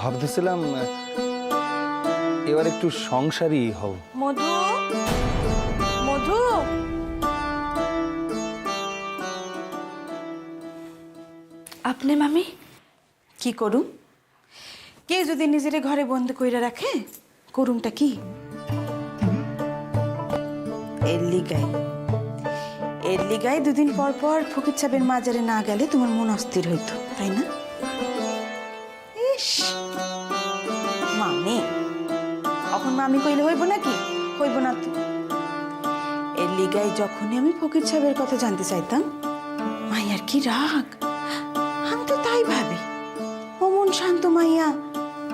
ভাবতেছিলাম এবার একটু সংসারী হও। মধু, মধু, আপনি মামি কি করুম? কে যদি নিজের ঘরে বন্ধ কইরা রাখে, করুমটা কি? এর লিগাই দুদিন পর পর ফকির সাহেবের মাজারে না গেলে তোমার মন অস্থির হইতো, তাই না? ইস, মামি, এখন মামি কইলে হইব নাকি? হইব না তো। এর লিগাই যখনই আমি ফকির সাহেবের কথা জানতে চাইতাম, মাইয়ার কি রাগ! আমি তো তাই ভাবি, অমন শান্ত মাইয়া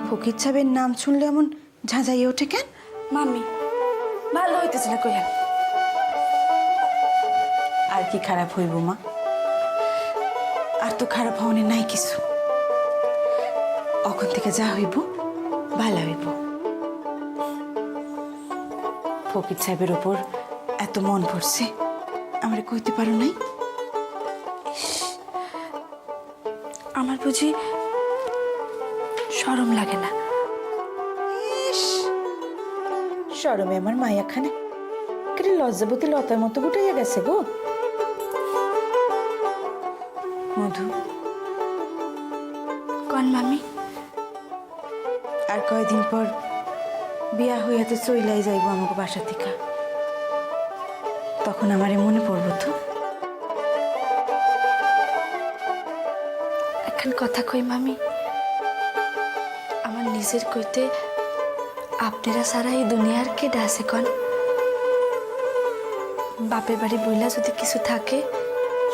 ফকির সাহেবের নাম শুনলে এমন ঝাঁঝাইয়ে ওঠে কেন? মামি ভালো হইতেছে না কইলেন। আর কি খারাপ হইব মা? আর তো খারাপ হওয়ার নাই কিছু। এখন থেকে যা হইব ভালো হইব। ফকির সাহেবের ওপর এত মন পড়ছে, আমরা কইতে পারো নাই? আমার বুঝি শরম লাগে না? ইস, শরমে আমার মায়াখানে লজ্জাবতী লতার মতো গুটাইয়া গেছে গো। মধু, কোন মামি? আর কয়দিন পর বিয়া হইয়া তো চইলাই যাইব আমাকে বাসা থেকে। তখন আমারে মনে পড়বো তো। এখন কথা কই মামি, আমার নিজের কইতে আপনারা সারা এই দুনিয়ার কে ডাসে কন? বাপের বাড়ি বইলা যদি কিছু থাকে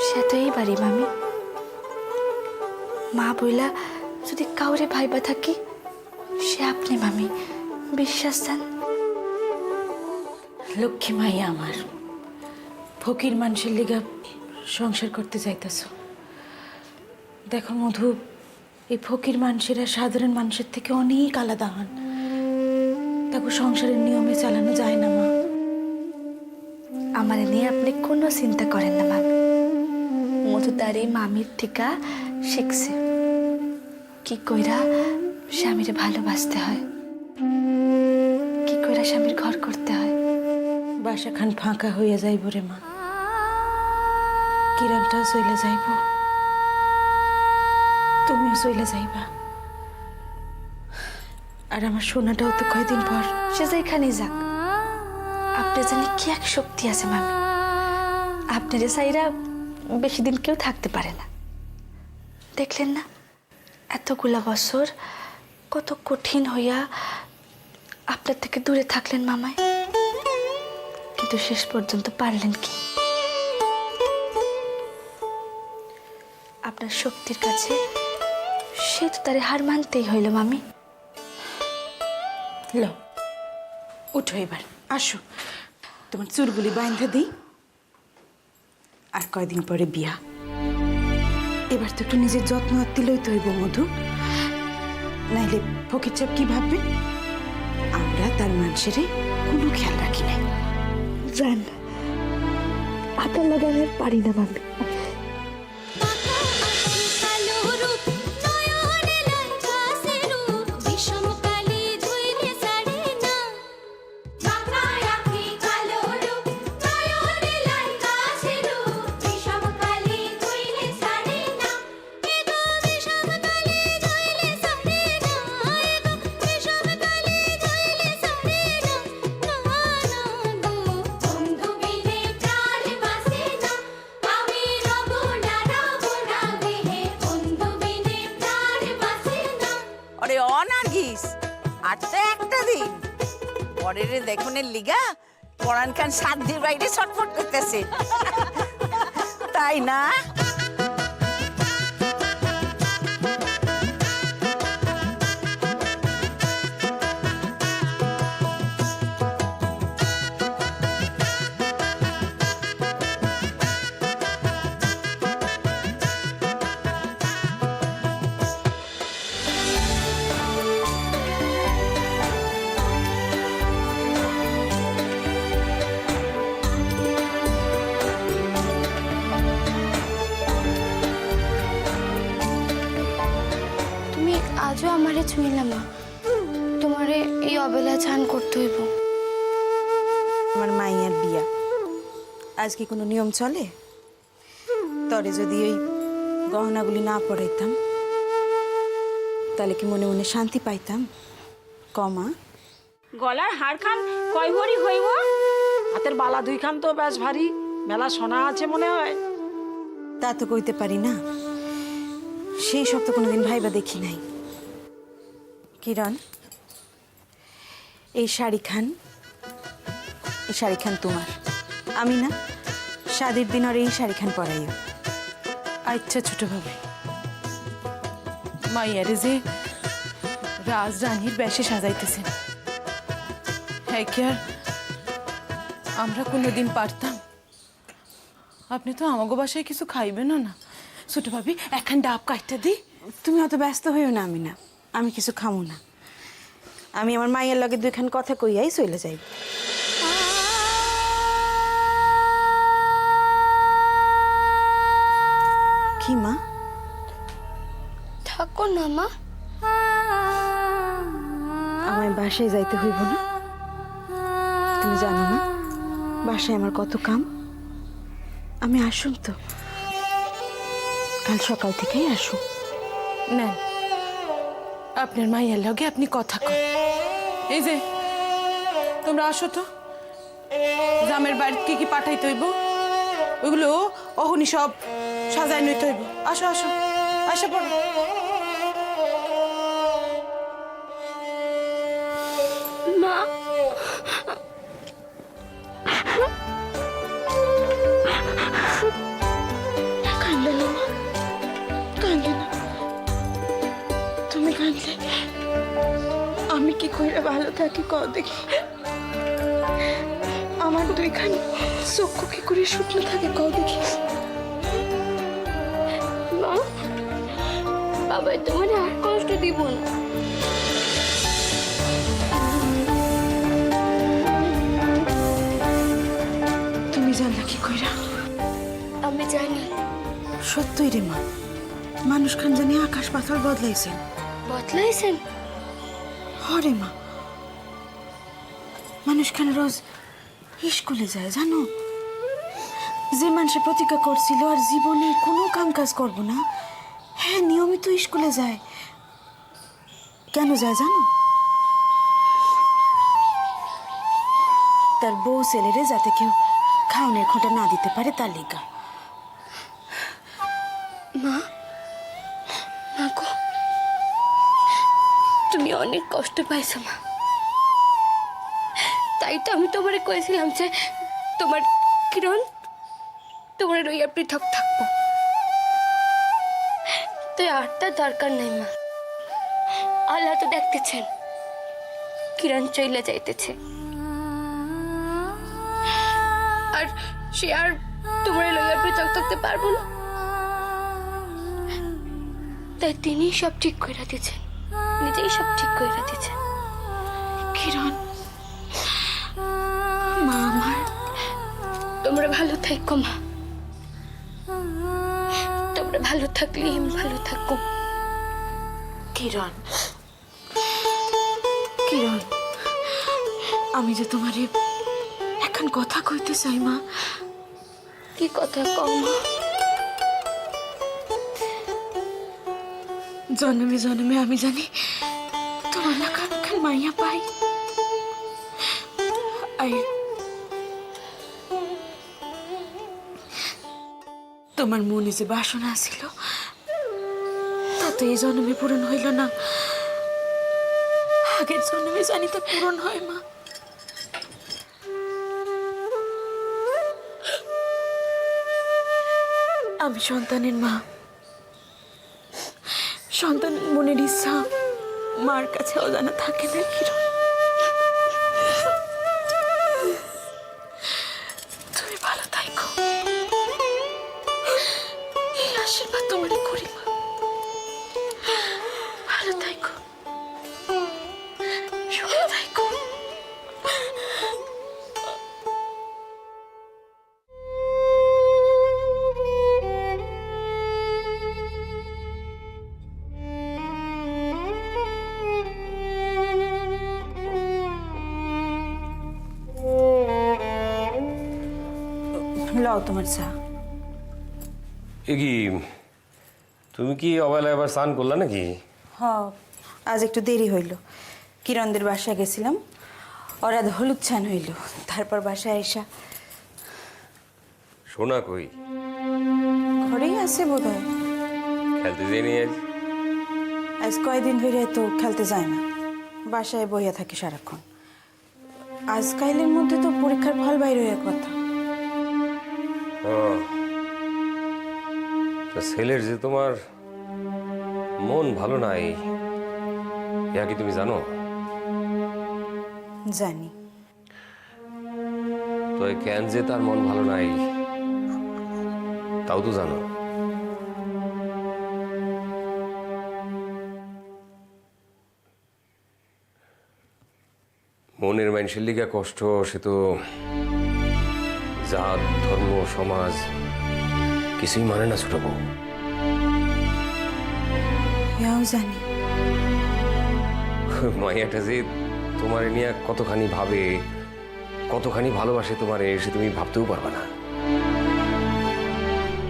সে তো এই বাড়ি মামি। মা বইলা যদি কাউরে ভাইবা থাকি সে আপনি মামি, বিশ্বাস দেন। লক্ষ্মী মাইয়া আমার, ফকির মানুষের লিগা সংসার করতে যাইতেছ। দেখো মধু, এই ফকির মানুষেরা সাধারণ মানুষের থেকে অনেক আলাদা হন। তাকে সংসারের নিয়মে চালানো যায় না মা। আমার নিয়ে আপনি কোনো চিন্তা করেন না মামি। মধু তার এই মামির থেকে শিখছে কি কইরা স্বামীরে ভালোবাসতে হয়, কি কইরা স্বামীর ঘর করতে হয়। বাসা খান ফাঁকা হইয়া যাইব রে মা, কিরণটাও চলে যাইব, তুমিও চলে যাইবা। আর আমার সোনাটাও তো কয়দিন পর। সে যেখানে যাক, আপনার জানি কি এক শক্তি আছে মামি। আপনার সাইরা বেশি দিন কেউ থাকতে পারে না। দেখলেন না এতগুলা বছর কত কঠিন হইয়া আপনার থেকে দূরে থাকলেন মামায়, কিন্তু শেষ পর্যন্ত পারলেন কি? আপনার শক্তির কাছে সে তো তারে হার মানতেই হইল মামি। লো, উঠো এবার, আসো, তোমার চুলগুলি বাইন্ধে দিই। আর কয়দিন পরে বিয়া, এবার তো একটু নিজের যত্ন আত্মি লইতে হইব মধু, নাইলে ফকির চাপ কি ভাববে? আমরা তার মানুষের কোনো খেয়াল রাখি নাই। জান আপনার লাগে আমি আর পারি না মামি। ওরে অনার্গিস, আর তো একটা দিন পরের দেখুনের লিগা পরান খান সাধ্যের বাইরে ছটফট করতেছে, তাই না? আজও আমারে ছুঁইলা মা, তোমারে এই অবেলা চান করতে হইব। আমার মাইয়ার বিয়া, আজ কি কোনো নিয়ম চলে? তরে যদি ওই গহনাগুলি না পড়াইতাম তাহলে কি মনে মনে শান্তি পাইতাম? কমা গলার হার খান কয় ভরি হইব? হাতের বালা দুই খান তো বেশ ভারী, মেলা সোনা আছে মনে হয়। তা তো কইতে পারি না, সেই সব তো কোনোদিন ভাইবা দেখি নাই। কিরণ, এই শাড়ি খান তোমার, আমি না শাদির দিন আর এই শাড়ি খান পরাইও। আচ্ছা ছোট ভাবি, মাইয়ারে যে রাজরানীর বেশে সাজাইতেছেন, হ্যাঁ কি আর আমরা কোনোদিন পারতাম? আপনি তো আমাগো বাসায় কিছু খাইবেনও না। ছোট ভাবি এখন ডাব কাটতে দিই। তুমি অত ব্যস্ত হইও না, আমি কিছু খামো না। আমি আমার মাইয়ের লগে দুইখান কথা কইয়াই চলে যাই। কি মা? থাকো না মা। আমায় বাসায় যাইতে হইব না? তুমি জানো না বাসায় আমার কত কাম। আমি আসুন তো, কাল সকাল থেকেই আসুন। নেন, আপনার মাইয়ার লগে আপনি কথা কন। এই যে তোমরা আসো তো, জামের বাড়িতে কি কি পাঠাইতে হইব ওইগুলো অহনি সব সাজাই নইতে হইব। আসো আসো, আসা পড়ো। মা, কান্দে না মা, কান্দে না। তুমি কান্দলে আমি কি করে ভালো থাকি কও দেখি। আমার দুইখান চক্ষু কি করে শুকনো থাকে কও দেখি। মা, বাবাই তোমার আর কষ্ট দিব না। তুমি জানলা কি কইরা? আমি জানি। সত্যই রে মা, মানুষ খান জানি আকাশ পাতাল বদলাইছেন। বদলাইছেন? হরে মা, মানুষ খান রোজ স্কুলে যায় জানো? যে মানুষে প্রতিজ্ঞা করছিল আর জীবনে কোনো কাম কাজ করবো না, হ্যাঁ নিয়মিত স্কুলে যায়। কেন যায় জানো? তার বউ ছেলেরে যাতে কেউ খাওনের খোঁটা না দিতে পারে তার লিগা। মা, মা গো, তুমি অনেক কষ্ট পাইছো মা। তাই তো আমি তোমারে কইছিলাম যে তোমার কিরণ তোমার রইয়া পৃথক থাকবো। তাই আরটা দরকার নাই মা। আল্লাহ তো দেখতেছেন কিরণ চলে যাইতেছে, আর সে আর তোমার লইয়া পৃথক থাকতে পারবো না। তাই তিনি সব ঠিক করে দিয়েছেন, নিজেই সব ঠিক করে দিয়েছেন। কিরণ, মা আমার, তোমরা ভালো থাকো মা। তোমরা ভালো থাকলে আমি ভালো থাকো। কিরণ, কিরণ, আমি যে তোমারে এখন কথা কইতে চাই মা। কি কথা কও মা? জন্মে জন্মে আমি জানি তোমার না খান খান মাইয়া পাই। আর তোমার মনে যে বাসনা ছিল তা তো এই জন্মে পূরণ হইল না, আগের জন্মে জানি তা পূরণ হয় মা। আমি সন্তানের মা, সন্তানের মনের ইচ্ছা মার কাছে অজানা থাকে না। কিরণ, তুমি ভালো থাকো, এই আশীর্বাদ তোমারই করি মা। ভালো থাকো, সুখে থাকো। লও তোমার চা। এ কি তুমি কি অবেলায় এবার স্নান করলা নাকি? হ, আজ একটু দেরি হইল। কিরণদের বাসায় গেছিলাম, ওরা হলুদ ছান হইল, তারপর বাসায় আইসা সোনা কই? ঘরেই আছে বোধ হয়। খেলতে যাইনি আজ? আজ কয়দিন ধরে তো খেলতে যায় না, বাসায় বইয়া থাকি সারাক্ষণ। আজ কাইলের মধ্যে তো পরীক্ষার ফল বাইর হইয়ার কথা। তা ছেলের যে তোমার মন ভালো নাই, ইয়া কি তুমি জানো? জানি। তো কেন যে তার মন ভালো নাই তাও তো জানো। মনের মানুষের লিগা কষ্ট, সে তো জাত ধর্ম সমাজ কিছুই মানে না ছোট বউ। ইয়াও জানি। মাইয়াটা যে তোমার নিয়ে কতখানি ভাবে, কতখানি ভালোবাসে তোমারে, সে তুমি ভাবতেও পারবে না।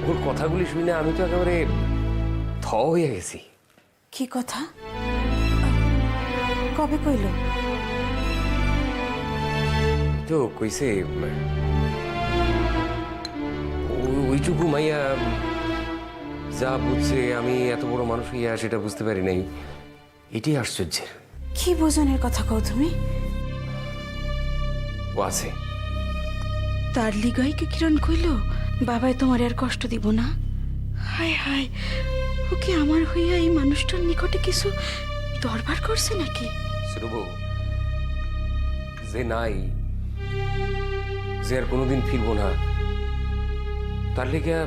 ওর কথাগুলি শুনে আমি তো একেবারে থ হয়ে গেছি। কি কথা? কবে কইল? তো কইছে ওইটুকু মাইয়া যা বুঝছে আমি এত বড় মানুষ হইয়া সেটা বুঝতে পারি নাই, এটাই আশ্চর্যের। কি বোঝনের কথা কও তুমি? ও আছে। তার লিগাই কি কিরণ কইল বাবাই তোমার আর কষ্ট দিব না? হায় হায়, ও কি আমার হইয়া এই মানুষটার নিকটে কিছু দরবার করছে নাকি? ছোট বউ, যে নাই, যে আর কোনোদিন ফিরবো না, তার লেগে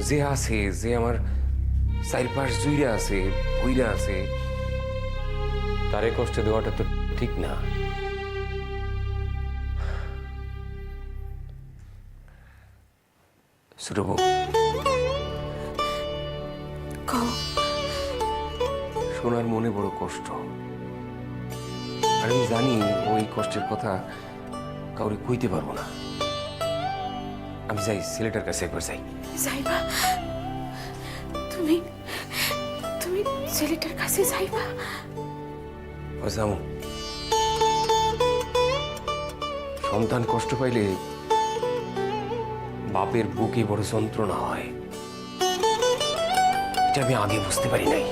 যে আছে, যে আমার চারপাশ জুইরা আছে, ভুইরা আছে, তারে কষ্ট দেওয়াটা তো ঠিক না। ছোট বউ, কও। সোনার মনে বড় কষ্ট, আর আমি জানি ওই কষ্টের কথা কাউরে কইতে পারবো না। আমি যাই, ছেলেটার কাছে একবার যাই। যাইবা? তুমি তুমি ছেলেটার কাছে যাইবা? ও যাও। সন্তান কষ্ট পাইলে বাপের বুকে বড় যন্ত্রণা হয়, এটা আমি আগে বুঝতে পারি নাই।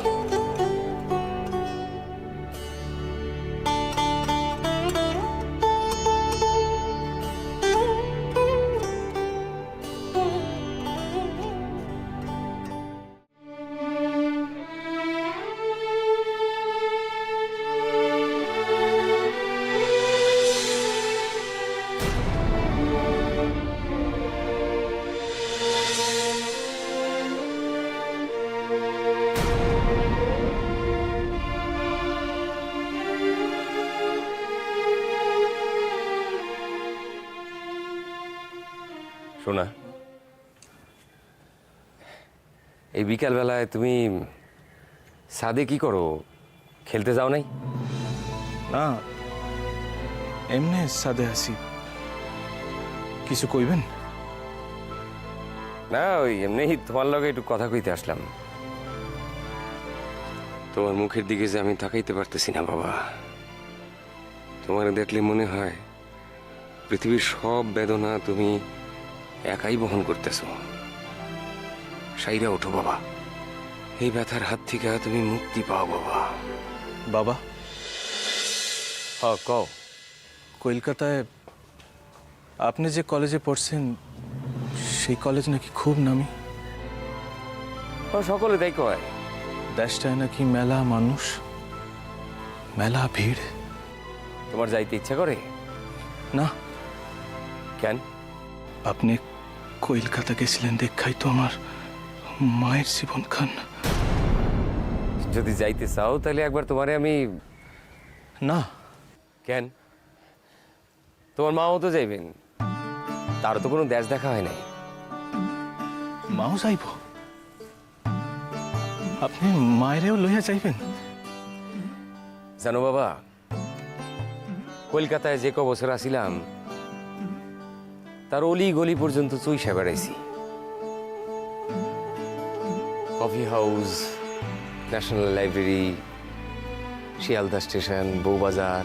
শোনা, এই বিকাল বেলায় তুমি ছাদে কি করো? খেলতে যাও নাই? না, এমনি সাদে আসি। কিছু কইবেন? না, ওই এমনি তোমার লগে একটু কথা কইতে আসলাম। তোমার মুখের দিকে যে আমি তাকাইতে পারতেছি না বাবা। তোমার দেখলে মনে হয় পৃথিবীর সব বেদনা তুমি একাই বহন করতেছ। সাইরা ওঠো বাবা, এই ব্যথার হাত থেকে তুমি মুক্তি পাও বাবা। বাবা, কও। কলকাতায় আপনি যে কলেজে পড়ছেন সেই কলেজ নাকি খুব নামি। সকলে তাই কয়। দেশটায় নাকি মেলা মানুষ, মেলা ভিড়। তোমার যাইতে ইচ্ছা করে না? কেন? আপনি কলকাতা গেছিলেন দেখাই তো আমার মায়ের জীবন খান। যদি যাইতে চাও তাহলে একবার তোমারে আমি। না। কেন? তোমার মাও তো যাইবেন, তার তো কোনো দেশ দেখা হয় নাই। মাও যাইব? আপনি মায়েরেও লইয়া যাইবেন? জানো বাবা, কলকাতায় যে ক বছর আসিলাম তার অলি গলি পর্যন্ত চুইসা বেড়াইছি। Coffee house, national library, Sealdah station, Bowbazar,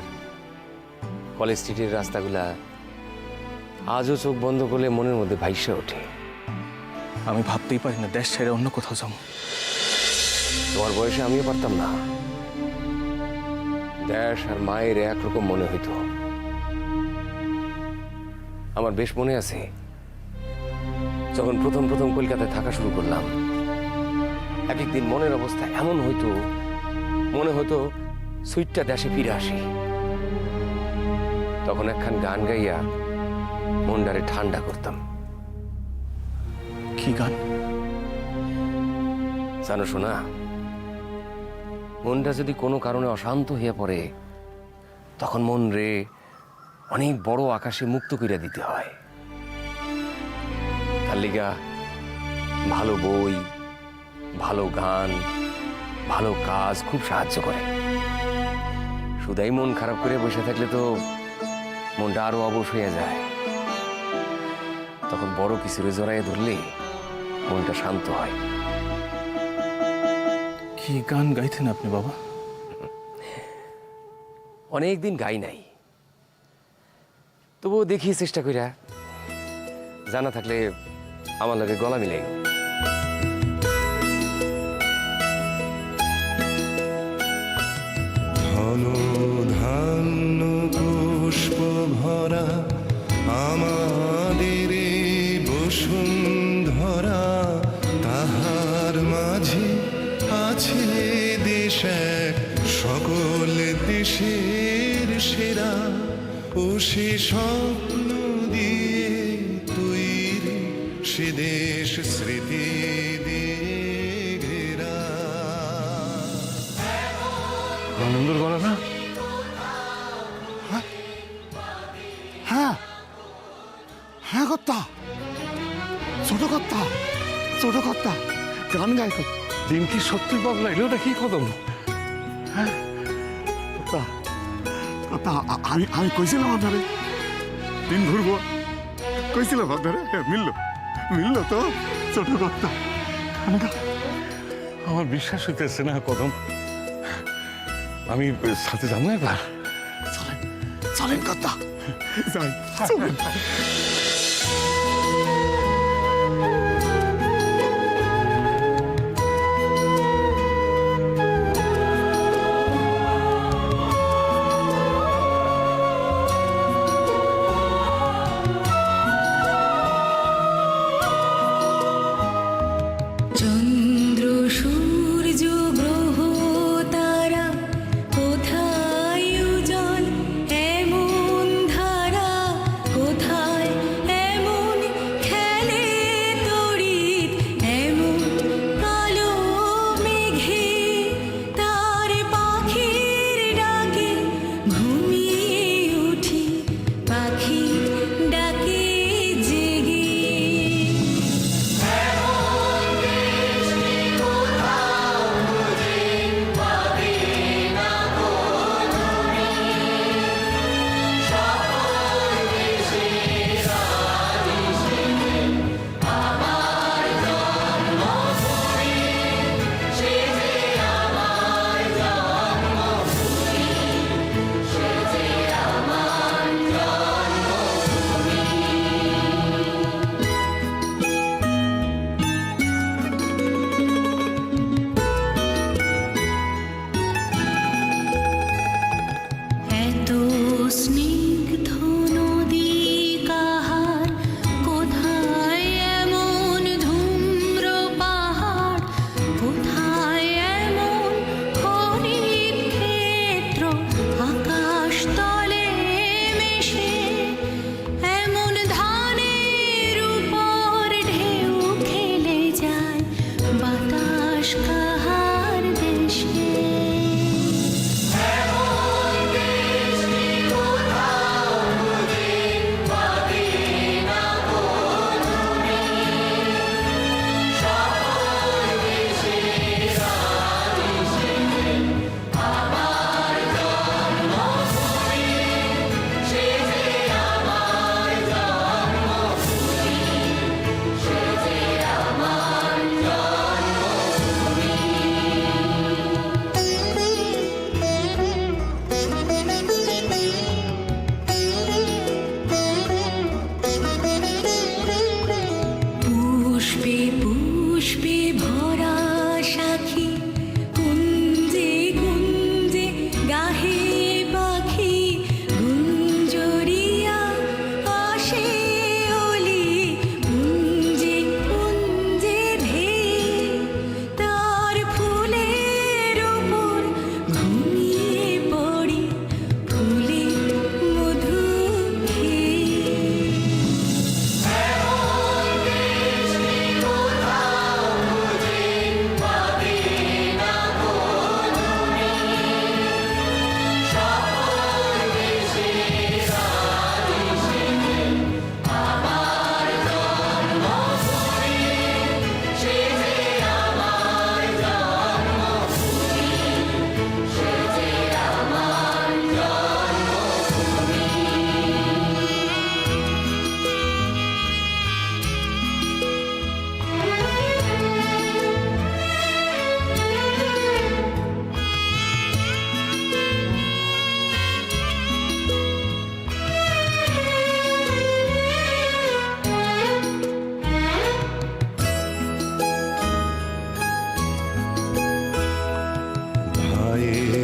college স্ট্রিটের রাস্তাগুলা আজও চোখ বন্ধ করলে মনের মধ্যে ভাইসা ওঠে। আমি ভাবতেই পারি না দেশ ছেড়ে অন্য কোথাও যাবো। তোমার বয়সে আমিও পারতাম না। দেশ আর মায়ের একরকম মনে হইতো। আমার বেশ মনে আছে যখন প্রথম প্রথম কলকাতায় থাকা শুরু করলাম, এক একদিন মনের অবস্থা এমন হইতো, মনে হতো সুইটটা দেশে ফিরে আসি। তখন একখান গান গাইয়া মনটারে ঠান্ডা করতাম। কি গান? জানো শোনা, মনটা যদি কোনো কারণে অশান্ত হয়ে পড়ে, তখন মন রে অনেক বড় আকাশে মুক্ত কইরা দিতে হয়। তার লিগা ভালো বই, ভালো গান, ভালো কাজ খুব সাহায্য করে। শুধাই মন খারাপ করে বসে থাকলে তো মনটা আরো অবশ হয়ে যায়। তখন বড় কিছুরে জড়াইয়ে ধরলে মনটা শান্ত হয়। কি গান গাইতেন আপনি বাবা? অনেকদিন গাই নাই, তবুও দেখি চেষ্টা কইরা। জানা থাকলে আমার লগে গলা মিলাই। ধন ধান্য পুষ্প ভরা আমাদের বসুন্ধরা, তাহার মাঝে আছে দেশ এক, সকল দেশের সেরা। ও সে স্বপ্ন দিয়ে তৈরি সে দেশ স্মৃতি দিয়ে ঘেরা। আনন্দর গলা না? হ্যাঁ হ্যাঁ কর্তা, ছোট কর্তা, ছোট কর্তা গান গায় কর্তা। দিন কি সত্যি বদলাইলো না কি কদম? কর্তা, কর্তা আমি কইছিলাম আপনারে দিন ঘুরবো, কইছিলাম আপনারে। মিললো মিললো তো ছোট কর্তা। গান গা। আমার বিশ্বাস হইতেছে না কদম। আমি সাথে যাবো একবার। চলেন চলেন কর্তা, যাই চলেন। চন্দ্র সূর্য গ্রহ তারা কোথায় উজান, এমন ধারা কোথায় মায়ের